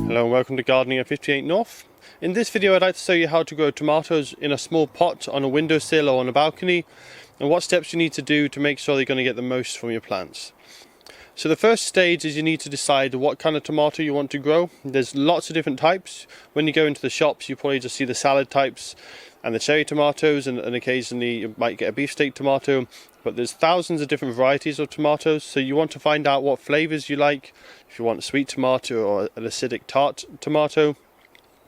Hello and welcome to Gardening at 58 North. In this video I'd like to show you how to grow tomatoes in a small pot on a windowsill or on a balcony, and what steps you need to do to make sure you're going to get the most from your plants. So the first stage is you need to decide what kind of tomato you want to grow. There's lots of different types. When you go into the shops you probably just see the salad types and the cherry tomatoes, and occasionally you might get a beefsteak tomato, but there's thousands of different varieties of tomatoes, so you want to find out what flavors you like. If you want a sweet tomato or an acidic tart tomato.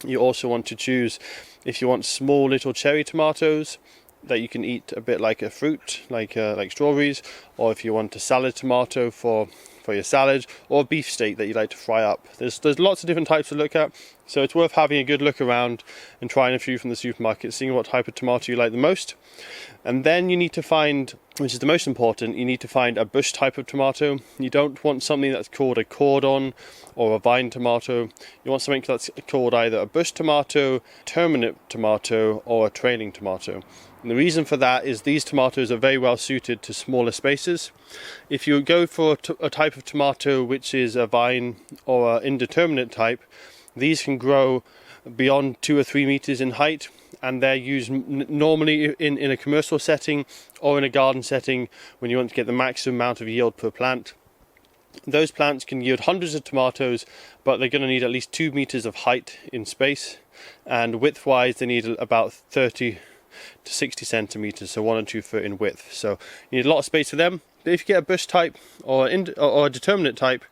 You also want to choose if you want small little cherry tomatoes that you can eat a bit like a fruit, like strawberries, or if you want a salad tomato for your salad, or a beefsteak that you like to fry up. There's lots of different types to look at, so it's worth having a good look around and trying a few from the supermarket, seeing what type of tomato you like the most. And then you need to find, which is the most important, you need to find a bush type of tomato. You don't want something that's called a cordon or a vine tomato. You want something that's called either a bush tomato, terminate tomato, or a trailing tomato. And the reason for that is these tomatoes are very well suited to smaller spaces. If you go for a type of tomato which is a vine or an indeterminate type, these can grow beyond 2 or 3 meters in height, and they're used normally in a commercial setting or in a garden setting when you want to get the maximum amount of yield per plant. Those plants can yield hundreds of tomatoes, but they're going to need at least 2 meters of height in space, and width-wise they need about 30 to 60 centimeters, so 1 or 2 foot in width. So you need a lot of space for them. But if you get a bush type or a determinate type,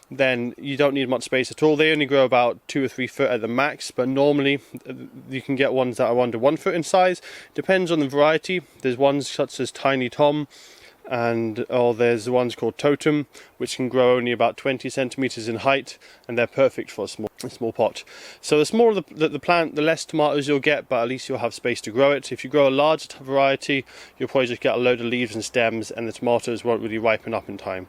then you don't need much space at all. They only grow about 2 or 3 foot at the max, but normally you can get ones that are under 1 foot in size. Depends on the variety. There's ones such as Tiny Tom, or there's ones called Totem, which can grow only about 20 centimeters in height, and they're perfect for a small pot. So the smaller the plant, the less tomatoes you'll get, but at least you'll have space to grow it. If you grow a large variety, you'll probably just get a load of leaves and stems, and the tomatoes won't really ripen up in time.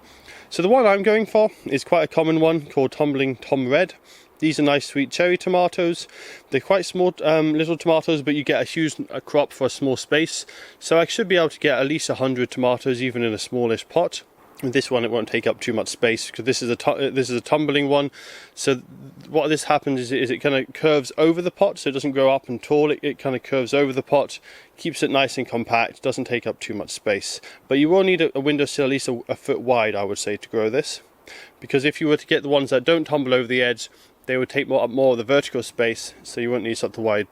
So the one I'm going for is quite a common one called Tumbling Tom Red. These are nice sweet cherry tomatoes. They're quite small little tomatoes, but you get a huge crop for a small space. So I should be able to get at least 100 tomatoes even in a smallish pot. With this one it won't take up too much space because this is a tumbling one. So what this happens is it kind of curves over the pot, so it doesn't grow up and tall. It kind of curves over the pot, keeps it nice and compact, doesn't take up too much space. But you will need a windowsill at least a foot wide, I would say, to grow this, because if you were to get the ones that don't tumble over the edge, they would take up more of the vertical space, so you won't need such a wide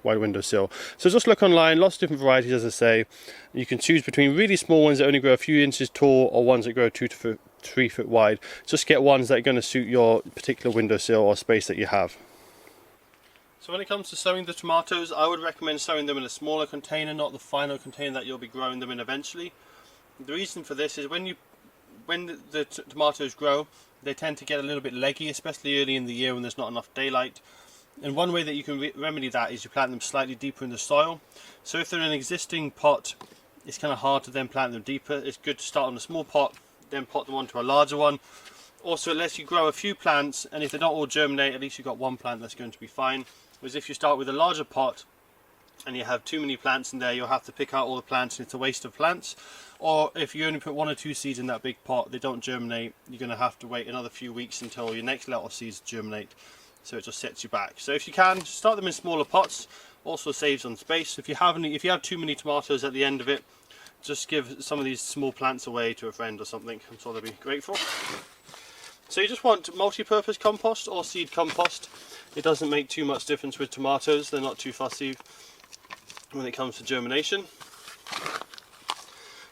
windowsill. So just look online, lots of different varieties, as I say. You can choose between really small ones that only grow a few inches tall, or ones that grow 2 to 3 foot wide. Just get ones that are going to suit your particular windowsill or space that you have. So when it comes to sowing the tomatoes, I would recommend sowing them in a smaller container, not the final container that you'll be growing them in eventually. The reason for this is when the tomatoes grow, they tend to get a little bit leggy, especially early in the year when there's not enough daylight. And one way that you can remedy that is you plant them slightly deeper in the soil. So if they're in an existing pot, it's kind of hard to then plant them deeper. It's good to start on a small pot, then pot them onto a larger one. Also, it lets you grow a few plants, and if they don't all germinate, at least you've got one plant that's going to be fine. Whereas if you start with a larger pot and you have too many plants in there, you'll have to pick out all the plants and it's a waste of plants. Or if you only put 1 or 2 seeds in that big pot, they don't germinate, you're going to have to wait another few weeks until your next lot of seeds germinate. So it just sets you back. So if you can, start them in smaller pots. Also saves on space. If you have too many tomatoes at the end of it, just give some of these small plants away to a friend or something. I'm sure they'll be grateful. So you just want multi-purpose compost or seed compost. It doesn't make too much difference with tomatoes. They're not too fussy when it comes to germination.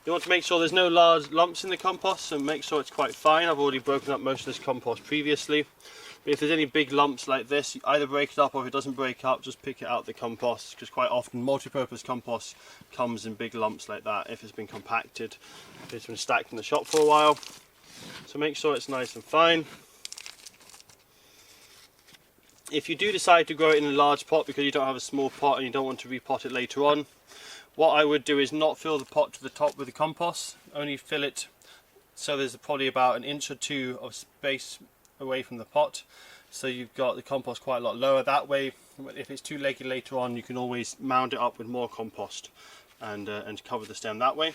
You want to make sure there's no large lumps in the compost, and make sure it's quite fine. I've already broken up most of this compost previously. But if there's any big lumps like this, you either break it up, or if it doesn't break up, just pick it out the compost, because quite often multi-purpose compost comes in big lumps like that if it's been compacted, if it's been stacked in the shop for a while. So make sure it's nice and fine. If you do decide to grow it in a large pot because you don't have a small pot and you don't want to repot it later on, what I would do is not fill the pot to the top with the compost, only fill it so there's probably about 1 inch or 2 of space away from the pot, so you've got the compost quite a lot lower. That way, if it's too leggy later on, you can always mound it up with more compost and cover the stem that way.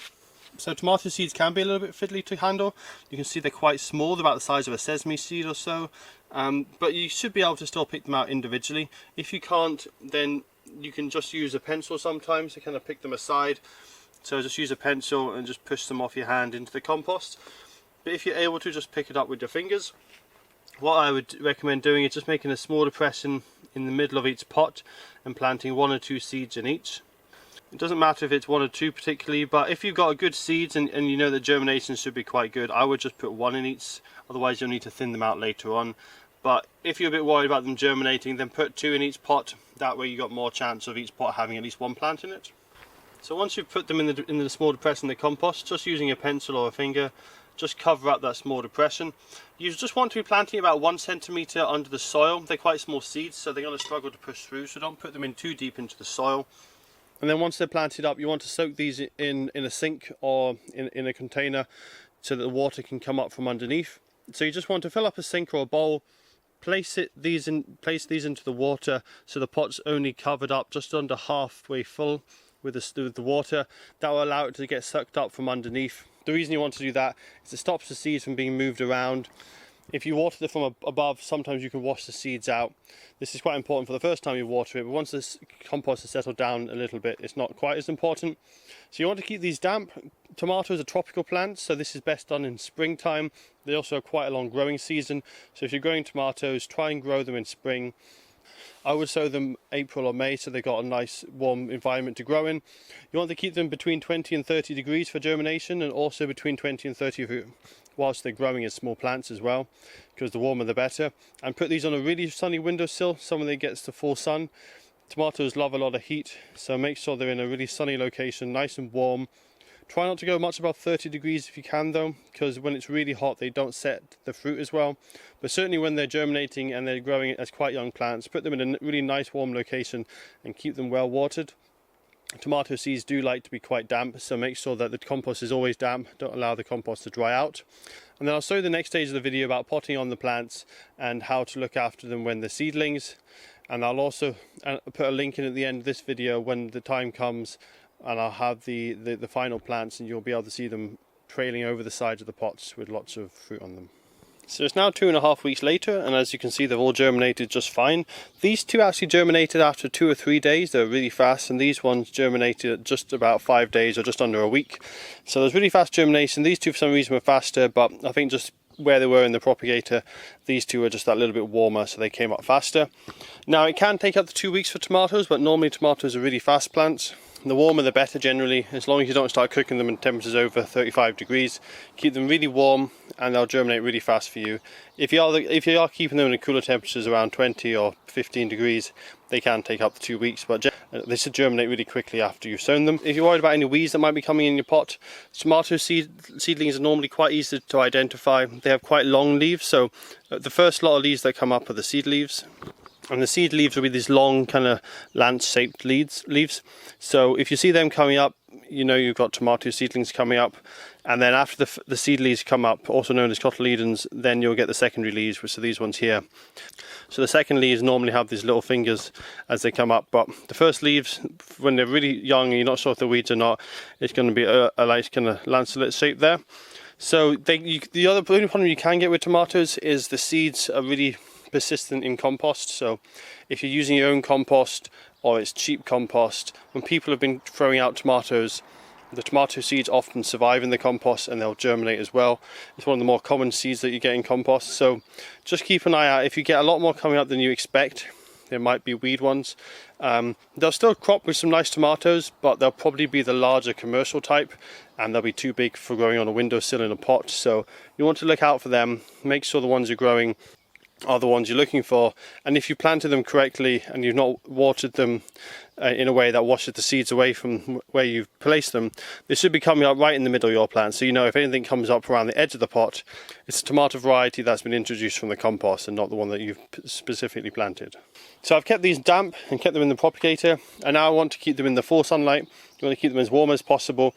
So tomato seeds can be a little bit fiddly to handle. You can see they're quite small, they're about the size of a sesame seed or so, but you should be able to still pick them out individually. If you can't, then you can just use a pencil sometimes to kind of pick them aside. So just use a pencil and just push them off your hand into the compost. But if you're able to, just pick it up with your fingers. What I would recommend doing is just making a small depression in the middle of each pot and planting 1 or 2 seeds in each. It doesn't matter if it's 1 or 2 particularly, but if you've got a good seeds and you know that germination should be quite good, I would just put 1 in each, otherwise you'll need to thin them out later on. But if you're a bit worried about them germinating, then put 2 in each pot. That way you've got more chance of each pot having at least 1 plant in it. So once you've put them in the small depression in the compost, just using a pencil or a finger, just cover up that small depression. You just want to be planting about 1 centimetre under the soil. They're quite small seeds, so they're going to struggle to push through, so don't put them in too deep into the soil. And then once they're planted up, you want to soak these in a sink or in a container so that the water can come up from underneath. So you just want to fill up a sink or a bowl, place these into the water so the pot's only covered up just under halfway full with the water. That will allow it to get sucked up from underneath. The reason you want to do that is it stops the seeds from being moved around. If you water it from above, sometimes you can wash the seeds out. This is quite important for the first time you water it, but once this compost has settled down a little bit, it's not quite as important. So you want to keep these damp. Tomatoes are tropical plants, so this is best done in springtime. They also have quite a long growing season, so if you're growing tomatoes, try and grow them in spring. I would sow them April or May so they've got a nice warm environment to grow in. You want to keep them between 20 and 30 degrees for germination, and also between 20 and 30 whilst they're growing as small plants as well, because the warmer the better. And put these on a really sunny windowsill, somewhere that gets the full sun. Tomatoes love a lot of heat, so make sure they're in a really sunny location, nice and warm. Try not to go much above 30 degrees if you can though, because when it's really hot they don't set the fruit as well. But certainly when they're germinating and they're growing as quite young plants, put them in a really nice warm location and keep them well watered. Tomato seeds do like to be quite damp, so make sure that the compost is always damp. Don't allow the compost to dry out. And then I'll show you the next stage of the video about potting on the plants and how to look after them when they're seedlings. And I'll also put a link in at the end of this video when the time comes, and I'll have the final plants, and you'll be able to see them trailing over the sides of the pots with lots of fruit on them. So it's now 2.5 weeks later, and as you can see they've all germinated just fine. These two actually germinated after 2 or 3 days. They're really fast, and these ones germinated at just about 5 days or just under a week. So there's really fast germination. These two for some reason were faster, but I think just where they were in the propagator, these two were just that little bit warmer, so they came up faster. Now it can take up to 2 weeks for tomatoes, but normally tomatoes are really fast plants. The warmer the better generally, as long as you don't start cooking them in temperatures over 35 degrees. Keep them really warm and they'll germinate really fast for you. If you are keeping them in cooler temperatures around 20 or 15 degrees, they can take up to 2 weeks, but they should germinate really quickly after you've sown them. If you're worried about any weeds that might be coming in your pot, tomato seedlings are normally quite easy to identify. They have quite long leaves, so the first lot of leaves that come up are the seed leaves. And the seed leaves will be these long kind of lance-shaped leaves. So if you see them coming up, you know you've got tomato seedlings coming up. And then after the seed leaves come up, also known as cotyledons, then you'll get the secondary leaves, which are these ones here. So the second leaves normally have these little fingers as they come up, but the first leaves, when they're really young and you're not sure if they're weeds or not, it's going to be a nice kind of lancelet shape there. So the only problem you can get with tomatoes is the seeds are really persistent in compost. So if you're using your own compost or it's cheap compost, when people have been throwing out tomatoes, the tomato seeds often survive in the compost and they'll germinate as well. It's one of the more common seeds that you get in compost, so just keep an eye out. If you get a lot more coming up than you expect, there might be weed ones. They'll still crop with some nice tomatoes, but they'll probably be the larger commercial type and they'll be too big for growing on a windowsill in a pot. So you want to look out for them. Make sure the ones you're growing are the ones you're looking for, and if you planted them correctly and you've not watered them in a way that washes the seeds away from where you've placed them, they should be coming up right in the middle of your plant. So you know if anything comes up around the edge of the pot, it's a tomato variety that's been introduced from the compost and not the one that you've specifically planted. So I've kept these damp and kept them in the propagator, and now I want to keep them in the full sunlight. You want to keep them as warm as possible.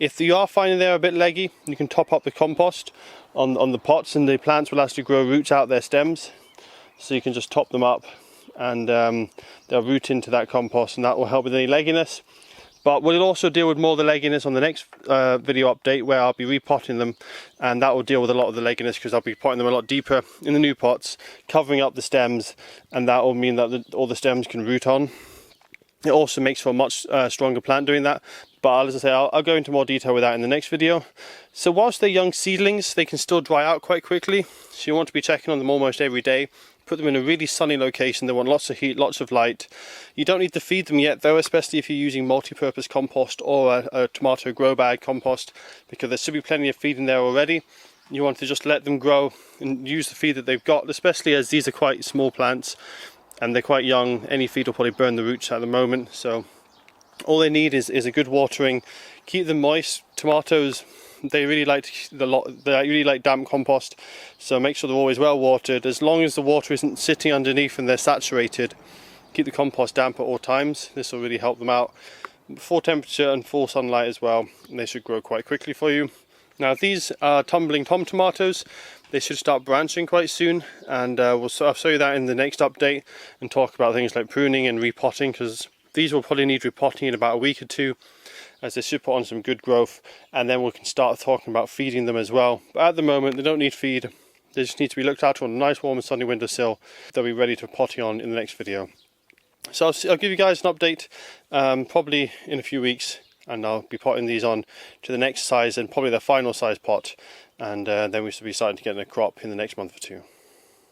If you are finding they're a bit leggy, you can top up the compost on the pots, and the plants will actually grow roots out their stems. So you can just top them up and they'll root into that compost, and that will help with any legginess. But we'll also deal with more of the legginess on the next video update, where I'll be repotting them, and that will deal with a lot of the legginess because I'll be potting them a lot deeper in the new pots, covering up the stems, and that will mean that all the stems can root on. It also makes for a much stronger plant doing that, but as I say, I'll go into more detail with that in the next video. So whilst they're young seedlings, they can still dry out quite quickly, so you want to be checking on them almost every day. Put them in a really sunny location. They want lots of heat, lots of light. You don't need to feed them yet though, especially if you're using multi-purpose compost or a tomato grow bag compost, because there should be plenty of feed in there already. You want to just let them grow and use the feed that they've got, especially as these are quite small plants and they're quite young. Any feed will probably burn the roots at the moment, so all they need is a good watering. Keep them moist. Tomatoes, they really like damp compost, so make sure they're always well watered. As long as the water isn't sitting underneath and they're saturated, keep the compost damp at all times. This will really help them out. Full temperature and full sunlight as well, and they should grow quite quickly for you. Now these are tumbling tom tomatoes. They should start branching quite soon, and I'll show you that in the next update and talk about things like pruning and repotting, because these will probably need repotting in about a week or two, as they should put on some good growth, and then we can start talking about feeding them as well. But at the moment they don't need feed, they just need to be looked after on a nice warm and sunny windowsill. They'll be ready to potting on in the next video. So I'll give you guys an update probably in a few weeks, and I'll be potting these on to the next size and probably the final size pot, and then we should be starting to get a crop in the next month or two.